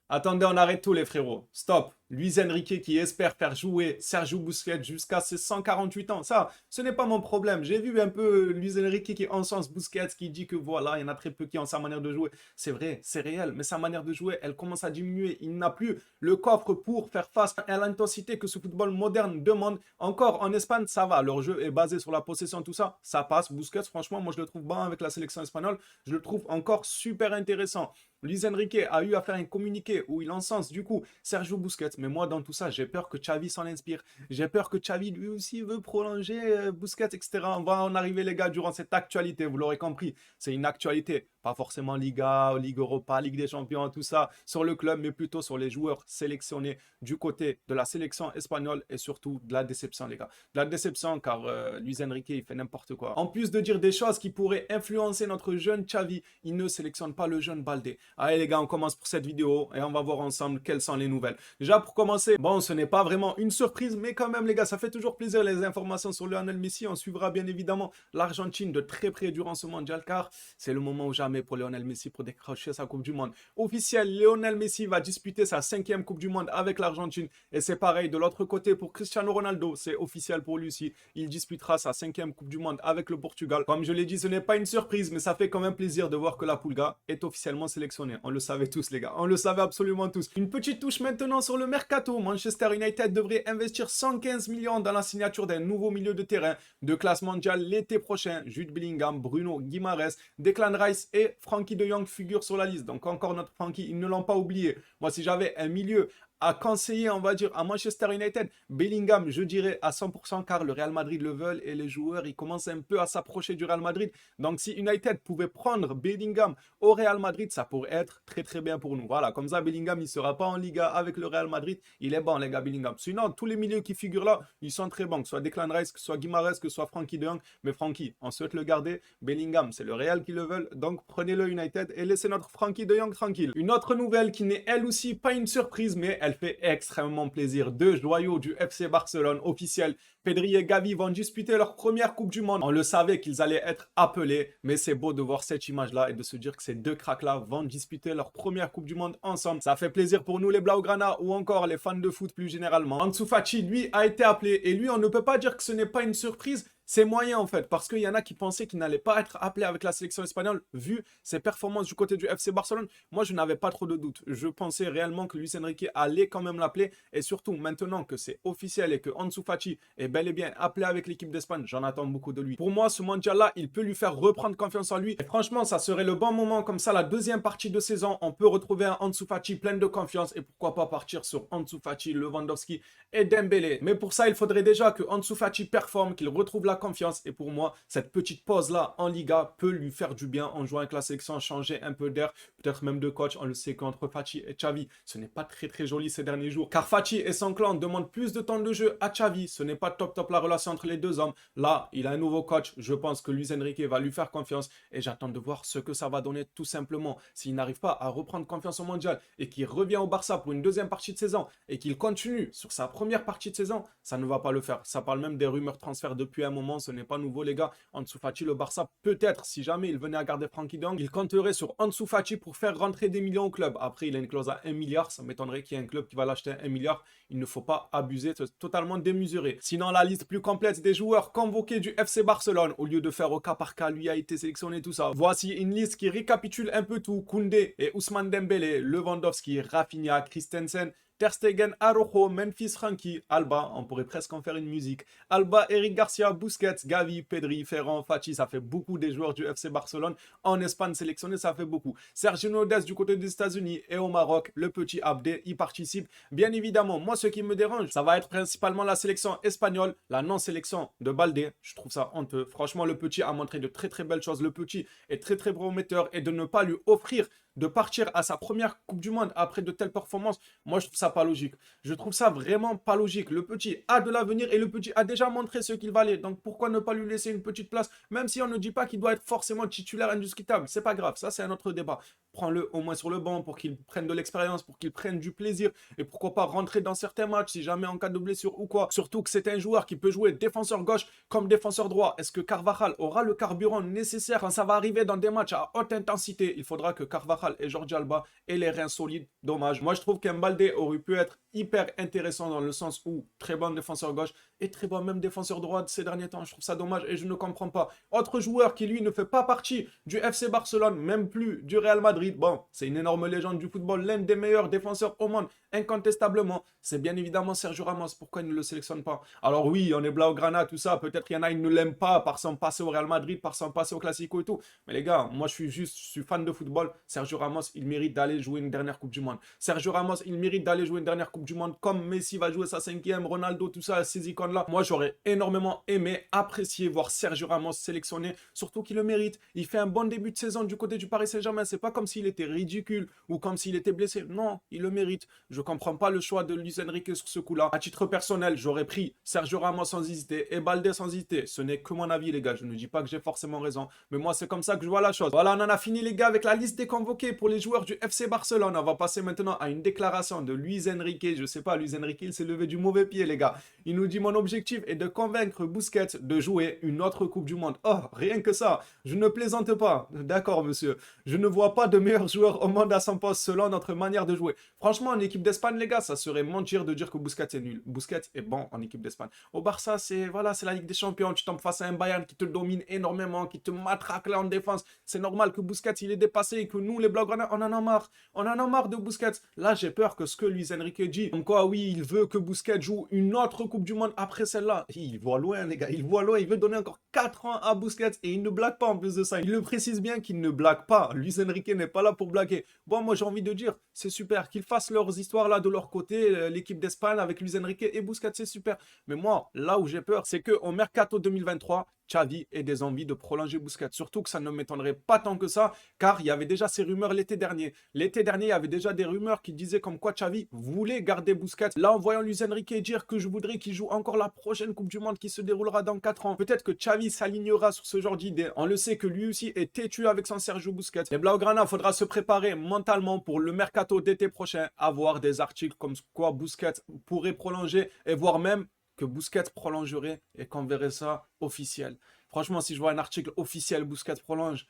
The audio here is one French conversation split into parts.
Attendez, on arrête tout les frérots. Stop. Luis Enrique qui espère faire jouer Sergio Busquets jusqu'à ses 148 ans. Ça, ce n'est pas mon problème. J'ai vu un peu Luis Enrique qui encense Busquets, qui dit que voilà, il y en a très peu qui ont sa manière de jouer. C'est vrai, c'est réel, mais sa manière de jouer, elle commence à diminuer. Il n'a plus le coffre pour faire face à l'intensité que ce football moderne demande. Encore en Espagne, ça va. Leur jeu est basé sur la possession, tout ça. Ça passe. Busquets, franchement, moi je le trouve bon avec la sélection espagnole. Je le trouve encore super intéressant. Luis Enrique a eu à faire un communiqué où il encense du coup Sergio Busquets. Mais moi, dans tout ça, j'ai peur que Xavi s'en inspire. J'ai peur que Xavi lui aussi veut prolonger Busquets, etc. On va en arriver, les gars, durant cette actualité. Vous l'aurez compris, c'est une actualité. Pas forcément Liga, Ligue Europa, Ligue des Champions, tout ça sur le club, mais plutôt sur les joueurs sélectionnés du côté de la sélection espagnole et surtout de la déception, les gars. De la déception car Luis Enrique, il fait n'importe quoi. En plus de dire des choses qui pourraient influencer notre jeune Xavi, il ne sélectionne pas le jeune Baldé. Allez les gars, on commence pour cette vidéo et on va voir ensemble quelles sont les nouvelles. Déjà pour commencer, bon ce n'est pas vraiment une surprise, mais quand même les gars, ça fait toujours plaisir les informations sur Lionel Messi. On suivra bien évidemment l'Argentine de très près durant ce mondial car c'est le moment ou jamais pour Lionel Messi pour décrocher sa Coupe du Monde. Officiel, Lionel Messi va disputer sa 5e Coupe du Monde avec l'Argentine et c'est pareil de l'autre côté pour Cristiano Ronaldo, c'est officiel pour lui aussi. Il disputera sa 5e Coupe du Monde avec le Portugal. Comme je l'ai dit, ce n'est pas une surprise, mais ça fait quand même plaisir de voir que la Pulga est officiellement sélectionnée. On le savait tous les gars, on le savait absolument tous. Une petite touche maintenant sur le mercato. Manchester United devrait investir 115 millions dans la signature d'un nouveau milieu de terrain de classe mondiale l'été prochain. Jude Bellingham, Bruno Guimaraes, Declan Rice et Frankie de Jong figurent sur la liste. Donc encore notre Frankie, ils ne l'ont pas oublié. Moi si j'avais un milieu à conseiller, on va dire, à Manchester United, Bellingham, je dirais à 100% car le Real Madrid le veut et les joueurs, ils commencent un peu à s'approcher du Real Madrid. Donc si United pouvait prendre Bellingham au Real Madrid, ça pourrait être très très bien pour nous. Voilà, comme ça Bellingham, il ne sera pas en Liga avec le Real Madrid. Il est bon les gars, Bellingham. Sinon, tous les milieux qui figurent là, ils sont très bons, que ce soit Declan Rice, que ce soit Guimaraes, que ce soit Frankie de Jong. Mais Frankie, on souhaite le garder. Bellingham, c'est le Real qui le veut. Donc prenez-le United et laissez notre Frankie de Jong tranquille. Une autre nouvelle qui n'est elle aussi pas une surprise, mais elle fait extrêmement plaisir. Deux joyaux du FC Barcelone officiels, Pedri et Gavi vont disputer leur première Coupe du Monde. On le savait qu'ils allaient être appelés, mais c'est beau de voir cette image-là et de se dire que ces deux cracks-là vont disputer leur première Coupe du Monde ensemble. Ça fait plaisir pour nous les Blaugrana ou encore les fans de foot plus généralement. Ansu Fati, lui, a été appelé et lui, on ne peut pas dire que ce n'est pas une surprise. C'est moyen en fait, parce qu'il y en a qui pensaient qu'il n'allait pas être appelé avec la sélection espagnole, vu ses performances du côté du FC Barcelone. Moi, je n'avais pas trop de doutes. Je pensais réellement que Luis Enrique allait quand même l'appeler, et surtout maintenant que c'est officiel et que Ansu Fati est bel et bien appelé avec l'équipe d'Espagne, j'en attends beaucoup de lui. Pour moi, ce mondial-là, il peut lui faire reprendre confiance en lui. Et franchement, ça serait le bon moment, comme ça, la deuxième partie de saison, on peut retrouver un Ansu Fati plein de confiance, et pourquoi pas partir sur Ansu Fati, Lewandowski et Dembélé. Mais pour ça, il faudrait déjà que Ansu Fati performe, qu'il retrouve la confiance. Et pour moi, cette petite pause-là en Liga peut lui faire du bien en jouant avec la sélection, changer un peu d'air, peut-être même de coach. On le sait qu'entre Fati et Xavi, ce n'est pas très très joli ces derniers jours. Car Fati et son clan demandent plus de temps de jeu à Xavi. Ce n'est pas top la relation entre les deux hommes. Là, il a un nouveau coach. Je pense que Luis Enrique va lui faire confiance. Et j'attends de voir ce que ça va donner tout simplement. S'il n'arrive pas à reprendre confiance au mondial et qu'il revient au Barça pour une deuxième partie de saison et qu'il continue sur sa première partie de saison, ça ne va pas le faire. Ça parle même des rumeurs transferts depuis un moment. Ce n'est pas nouveau les gars. Ansu Fati, le Barça, peut-être si jamais il venait à garder Frankie de Jong, il compterait sur Ansu Fati pour faire rentrer des millions au club. Après, il a une clause à 1 milliard. Ça m'étonnerait qu'il y ait un club qui va l'acheter à 1 milliard. Il ne faut pas abuser, c'est totalement démesuré. Sinon, la liste plus complète des joueurs convoqués du FC Barcelone, au lieu de faire au cas par cas, lui a été sélectionné, tout ça. Voici une liste qui récapitule un peu tout. Koundé et Ousmane Dembélé, Lewandowski, Rafinha, Christensen, Ter Stegen, Araujo, Memphis, Frankie, Alba, on pourrait presque en faire une musique. Alba, Eric Garcia, Busquets, Gavi, Pedri, Ferran, Fati, ça fait beaucoup des joueurs du FC Barcelone. En Espagne sélectionnés, ça fait beaucoup. Sergio Dest du côté des États-Unis et au Maroc, le petit Abdé y participe. Bien évidemment, moi ce qui me dérange, ça va être principalement la sélection espagnole, la non-sélection de Baldé. Je trouve ça honteux. Franchement, le petit a montré de très très belles choses. Le petit est très très prometteur et de ne pas lui offrir de partir à sa première Coupe du Monde après de telles performances, moi je trouve ça pas logique. Je trouve ça vraiment pas logique. Le petit a de l'avenir et le petit a déjà montré ce qu'il valait. Donc pourquoi ne pas lui laisser une petite place, même si on ne dit pas qu'il doit être forcément titulaire indiscutable. C'est pas grave, ça c'est un autre débat. prends-le au moins sur le banc pour qu'il prenne de l'expérience, pour qu'il prenne du plaisir et pourquoi pas rentrer dans certains matchs si jamais en cas de blessure ou quoi. Surtout que c'est un joueur qui peut jouer défenseur gauche comme défenseur droit. Est-ce que Carvajal aura le carburant nécessaire quand ça va arriver dans des matchs à haute intensité? Il faudra que Carvajal et Jordi Alba aient les reins solides. Dommage. Moi, je trouve qu'un Baldé aurait pu être hyper intéressant dans le sens où très bon défenseur gauche et très bon même défenseur droit ces derniers temps. Je trouve ça dommage et je ne comprends pas. Autre joueur qui lui ne fait pas partie du FC Barcelone, même plus du Real Madrid. Bon, c'est une énorme légende du football, l'un des meilleurs défenseurs au monde, incontestablement. C'est bien évidemment Sergio Ramos. Pourquoi il ne le sélectionne pas? Alors oui, on est Blaugrana, tout ça. Peut-être qu'il y en a, ils ne l'aiment pas par son passé au Real Madrid, par son passé au Classico et tout. Mais les gars, moi je suis fan de football. Sergio Ramos, il mérite d'aller jouer une dernière Coupe du Monde. Sergio Ramos, il mérite d'aller jouer une dernière Coupe du Monde comme Messi va jouer sa 5e, Ronaldo, tout ça, ces icônes-là. Moi, j'aurais énormément aimé, apprécier voir Sergio Ramos sélectionné, surtout qu'il le mérite. Il fait un bon début de saison du côté du Paris Saint-Germain. C'est pas comme s'il était ridicule ou comme s'il était blessé. Non, il le mérite. Je comprends pas le choix de Luis Enrique sur ce coup-là. À titre personnel, j'aurais pris Sergio Ramos sans hésiter et Baldé sans hésiter. Ce n'est que mon avis, les gars. Je ne dis pas que j'ai forcément raison, mais moi, c'est comme ça que je vois la chose. Voilà, on en a fini, les gars, avec la liste des convoqués pour les joueurs du FC Barcelone. On va passer maintenant à une déclaration de Luis Enrique. Je sais pas, Luis Enrique, il s'est levé du mauvais pied, les gars. Il nous dit: mon objectif est de convaincre Busquets de jouer une autre Coupe du Monde. Oh, rien que ça. Je ne plaisante pas. D'accord, monsieur. Je ne vois pas de meilleur joueur au monde à son poste selon notre manière de jouer. Franchement, en équipe d'Espagne, les gars, ça serait mentir de dire que Busquets est nul. Busquets est bon en équipe d'Espagne. Au Barça, c'est voilà, c'est la Ligue des Champions. Tu tombes face à un Bayern qui te domine énormément, qui te matraque là en défense. C'est normal que Busquets, il est dépassé et que nous, les Blaugrana, on en a marre. On en a marre de Busquets. Là, j'ai peur que ce que Luis Enrique dit, comme quoi, oui, il veut que Busquets joue une autre Coupe du Monde après celle-là. Il voit loin, les gars. Il voit loin. Il veut donner encore 4 ans à Busquets et il ne blague pas en plus de ça. Il le précise bien qu'il ne blague pas. Luis Enrique n'est pas là pour blaguer. Bon, moi, j'ai envie de dire, c'est super qu'ils fassent leurs histoires là de leur côté, l'équipe d'Espagne avec Luis Enrique et Busquets, c'est super. Mais moi, là où j'ai peur, c'est qu'au Mercato 2023, Xavi ait des envies de prolonger Busquets. Surtout que ça ne m'étonnerait pas tant que ça, car il y avait déjà ces rumeurs l'été dernier. L'été dernier, il y avait déjà des rumeurs qui disaient comme quoi Xavi voulait garder Busquets. Là, en voyant Luis Enrique dire que je voudrais qu'il joue encore la prochaine Coupe du Monde qui se déroulera dans 4 ans, peut-être que Xavi s'alignera sur ce genre d'idée. On le sait que lui aussi est têtu avec son Sergio Busquets. Les Blaugrana, il faudra se préparer mentalement pour le mercato d'été prochain, avoir des articles comme quoi Busquets pourrait prolonger et voire même que Busquets prolongerait et qu'on verrait ça officiel. Franchement, si je vois un article officiel Busquets prolonge,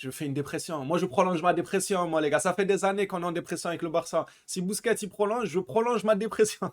je fais une dépression. Moi, je prolonge ma dépression, moi, les gars. Ça fait des années qu'on est en dépression avec le Barça. Si Busquets, il prolonge, je prolonge ma dépression.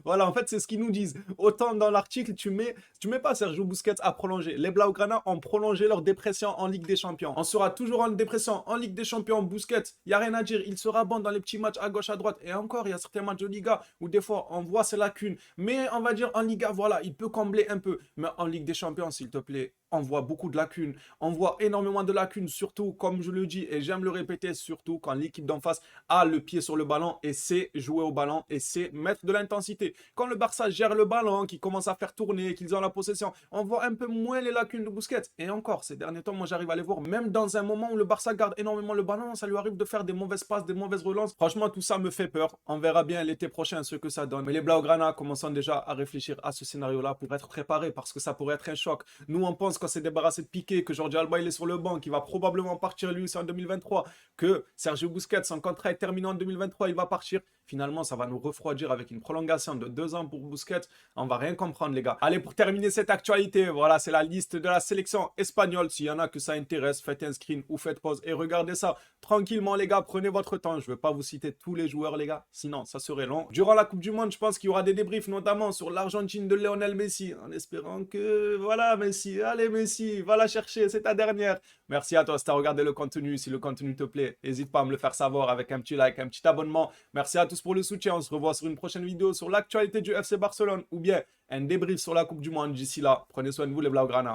Voilà, en fait, c'est ce qu'ils nous disent. Autant dans l'article, tu mets pas Sergio Busquets à prolonger. Les Blaugrana ont prolongé leur dépression en Ligue des Champions. On sera toujours en dépression en Ligue des Champions. Busquets, il n'y a rien à dire. Il sera bon dans les petits matchs à gauche, à droite. Et encore, il y a certains matchs de Liga où des fois, on voit ses lacunes. Mais on va dire en Liga, voilà, il peut combler un peu. Mais en Ligue des Champions, s'il te plaît, on voit beaucoup de lacunes. On voit énormément de lacunes, surtout, comme je le dis, et j'aime le répéter, surtout quand l'équipe d'en face a le pied sur le ballon et sait jouer au ballon et sait mettre de l'intensité. Quand le Barça gère le ballon, qu'ils commencent à faire tourner, qu'ils ont la possession, on voit un peu moins les lacunes de Busquets. Et encore, ces derniers temps, moi j'arrive à les voir. Même dans un moment où le Barça garde énormément le ballon, ça lui arrive de faire des mauvaises passes, des mauvaises relances. Franchement, tout ça me fait peur. On verra bien l'été prochain ce que ça donne. Mais les Blaugrana commençons déjà à réfléchir à ce scénario-là pour être préparés parce que ça pourrait être un choc. Nous, on pense qu'on s'est débarrassé de Piqué, que Jordi Alba il est sur le banc, qu'il va probablement partir lui aussi en 2023, que Sergio Busquets, son contrat est terminé en 2023, il va partir. Finalement, ça va nous refroidir avec une prolongation de 2 ans pour Busquets. On va rien comprendre, les gars. Allez, pour terminer cette actualité, voilà, c'est la liste de la sélection espagnole. S'il y en a que ça intéresse, faites un screen ou faites pause et regardez ça tranquillement, les gars. Prenez votre temps. Je ne vais pas vous citer tous les joueurs, les gars. Sinon, ça serait long. Durant la Coupe du Monde, je pense qu'il y aura des débriefs, notamment sur l'Argentine de Lionel Messi. En espérant que, voilà, Messi, allez Messi, va la chercher, c'est ta dernière. Merci à toi si tu as regardé le contenu. Si le contenu te plaît, n'hésite pas à me le faire savoir avec un petit like, un petit abonnement. Merci à tous pour le soutien. On se revoit sur une prochaine vidéo sur l'actualité du FC Barcelone ou bien un débrief sur la Coupe du Monde. D'ici là, prenez soin de vous les Blaugrana.